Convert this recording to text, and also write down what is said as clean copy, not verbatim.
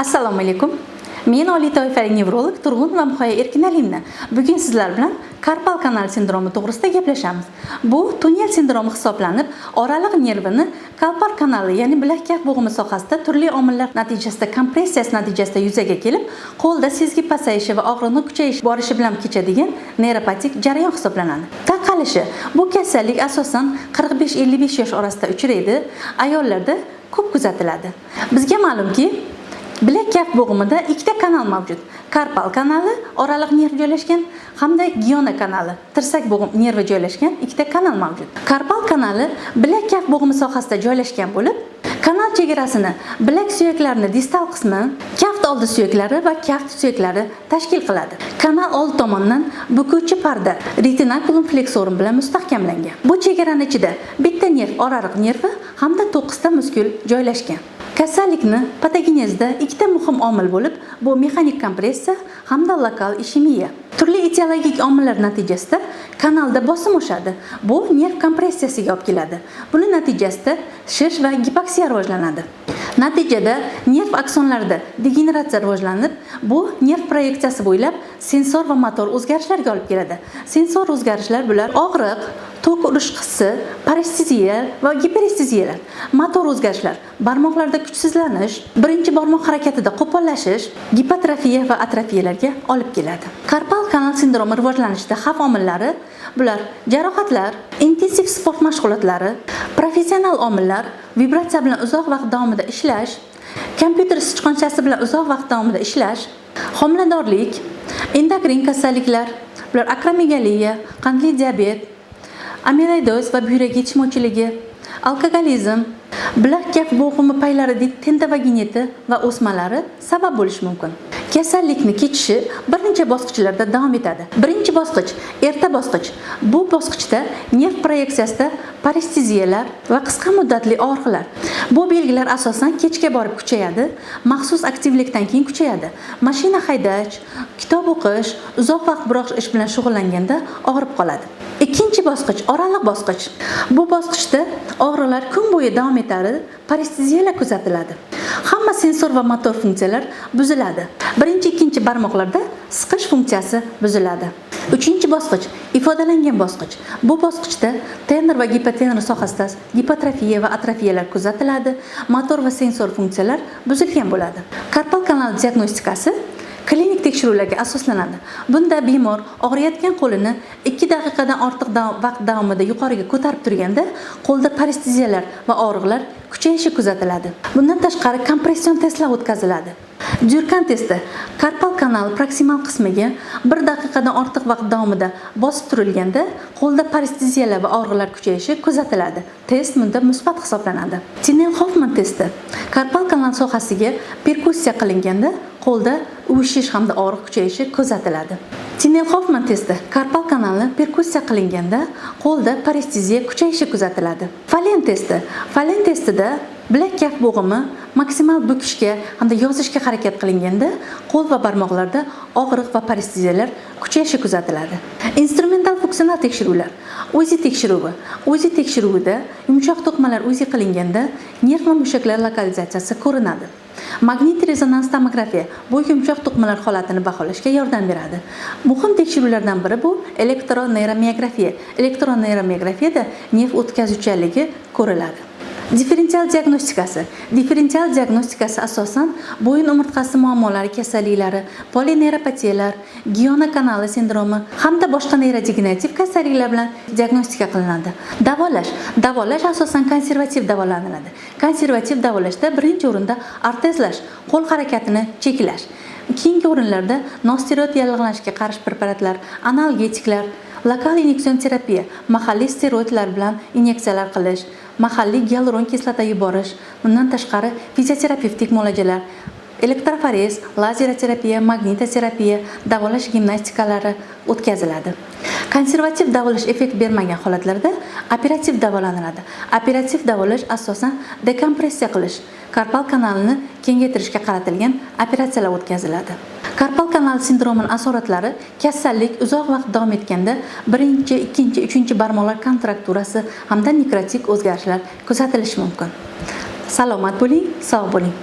Assalomu alaykum. Men oliy toifali nevrolog Turg'un va Muhayya Erkin Alimna. Bugun sizlar bilan karpal kanal sindromi to'g'risida gaplashamiz. Bu tunnel sindromi hisoblanib, oraliq nervini karpal kanali, ya'ni bilak-kaft bo'g'imi sohasida turli omillar natijasida kompressiyasi natijasida yuzaga kelib, qo'lda sezgi pasayishi va og'riqning kuchayishi borishi bilan kechadigan neyropatik jarayon hisoblanadi. Tarqalishi: bu kasallik asosan 45-55 yosh orasida uchraydi, ayollarda ko'p kuzatiladi. Bizga ma'lumki, bilak-kaft bo'g'imida ikkita kanal mavjud. Karpal kanali, oraliq nerv joylashgan, hamda giona kanali, tirsak bo'g'im nervi joylashgan ikkita kanal mavjud. Karpal kanali bilak-kaft bo'g'imi sohasida joylashgan bo'lib, kanal chegarasini bilak suyaklarining distal qismi, kaft oldi suyaklari va kaft suyaklari tashkil qiladi. Kanal old tomonidan bukuvchi parda retinaculum flexorum bilan mustahkamlangan. Bu chegaraning ichida bitta nerv, oraliq nervi hamda 9 ta muskul joylashgan. Kasallikni patogenezida ikkita muhim omil bo'lib, bu mexanik kompressiya hamda lokal ishemiya. Turli etiologik omillar natijasida kanalda bosim oshadi. Bu nerv kompressiyasiga olib keladi. Buning natijasida shish va gipoksiya rivojlanadi. Natijada nerv aksonlarida degeneratsiya rivojlanib, bu nerv proyeksiyasi bo'ylab sensor va motor o'zgarishlarga olib keladi. Sensor o'zgarishlar bular og'riq, tok urish hissi, paresteziya va giperesteziyalar. Motor o'zgarishlar: barmoqlarda kuchsizlanish, birinchi barmoq harakatida qo'pollashish, gipotrofiya va atrofiyalarga olib keladi. Karpal kanal sindromi rivojlanishida xavf omillari bular: jarohatlar, intensiv sport mashg'ulotlari, professional omillar, vibratsiya bilan uzoq vaqt davomida ishlash, kompyuter sichqonchasi bilan uzoq vaqt davomida ishlash, homiladorlik, endokrin kasalliklar, bular akromegaliya, qandli diabet, amiloidoz va buyrak yetishmovchiligi, alkogolizm, bilak-kaft bo'g'imi paylari tendinovaginiti va o'smalari sabab bo'lishi mumkin. Kasallikni kechishi bir necha bosqichlarda davom etadi. Birinchi bosqich erta bosqich. Bu bosqichda nerv proyeksiyasida paresteziyalar va qisqa muddatli og'riqlar. Bu belgilar asosan kechga borib kuchayadi, maxsus aktivlikdan keyin kuchayadi. Mashina haydash, kitob o'qish, uzoq vaqt biroq ish bilan shug'ullanganda og'rib qoladi. Ikkinchi bosqich oraliq bosqich. Bu bosqichda og'riqlar kun bo'yi davom etadi, paresteziyalar kuzatiladi. Hamma sensor va motor funksiyalar buziladi. Birinchi, ikkinchi barmoqlarda siqish funksiyasi buziladi. Uchinchi bosqich ifodalangan bosqich. Bu bosqichda tenor va gipotenor sohasida gipotrofiya va atrofiyalar kuzatiladi, motor va sensor funksiyalar buzilgan bo'ladi. Karpal kanal diagnostikasi klinik tekshiruvlarga asoslanadi. Bunda bemor og'riyotgan qo'lini 2 daqiqadan ortiq vaqt davomida yuqoriga ko'tarib turganda qo'lda paresteziyalar va og'riqlar kuchayishi kuzatiladi. Bundan tashqari kompression testlar o'tkaziladi. Dürkan testi karpal kanal proksimal qismiga 1 daqiqadan ortiq vaqt davomida bosib turilganda qo'lda paresteziyalar va og'riqlar kuchayishi kuzatiladi. Test bunda musbat hisoblanadi. Tinel-Hoffman testi karpal kanal sohasiga perkussiya qilinganda qo'lda uvishish hamda og'riq kuchayishi kuzatiladi. Tinel-Hoffman testi karpal kanalni perkussiya qilinganda qo'lda paresteziya kuchayishi kuzatiladi. Falen testi. Falen testida bilak-kaft bo'g'imi maksimal bukishga hamda yozishga harakat qilinganda qo'l va barmoqlarda og'riq va paresteziyalar kuchayishi kuzatiladi. Instrumental funksional tekshiruvlar. UZI tekshiruvi. UZI tekshiruvida yumshoq to'qmalar UZI qilinganda nerv va mushaklar lokalizatsiyasi ko'rinadi. Magnit rezonans tomografiya bu yumshoq to'qmalar holatini baholashga yordam beradi. Muhim tekshiruvlardan biri bu elektroneyromiyografiya. Elektroneyromiografiyada nerv o'tkazuvchanligi ko'riladi. Differensial diagnostikasi. Differensial diagnostikasi asosan bo'yin umurtqasi muammolari kasalliklari, polineyropatiyalar, giona kanali sindromi hamda boshqa neyrodegenerativ kasalliklar bilan diagnostika qilinadi. Davolash asosan konservativ davolaniladi. Konservativ davolashda birinchi o'rinda artezlash, qo'l harakatini cheklash. Keyingi o'rinlarda nosteroid yallig'lanishga qarshi preparatlar, analgetiklar, lokal inyektsion terapiya, mahalliy steroidlar bilan inyeksiyalar qilish, mahalliy gialuron kislota yuborish, bundan tashqari fizioterapevtik muolajalar, elektroforez, lazer terapiya, magnitoterapiya, davolash gimnastikalari o'tkaziladi. Konservativ davolash effekt bermagan holatlarda operativ davolaniladi. Operativ davolash asosan dekompressiya qilish, karpal kanalini kengaytirishga qaratilgan operatsiyalar o'tkaziladi. Karpal kanal sindromining asoratlari kasallik uzoq vaqt davom etganda birinchi, ikkinchi, uchinchi barmoqlar kontrakturasi hamda nekrotik o'zgarishlar kuzatilishi mumkin. Salomat bo'ling, sog' bo'ling.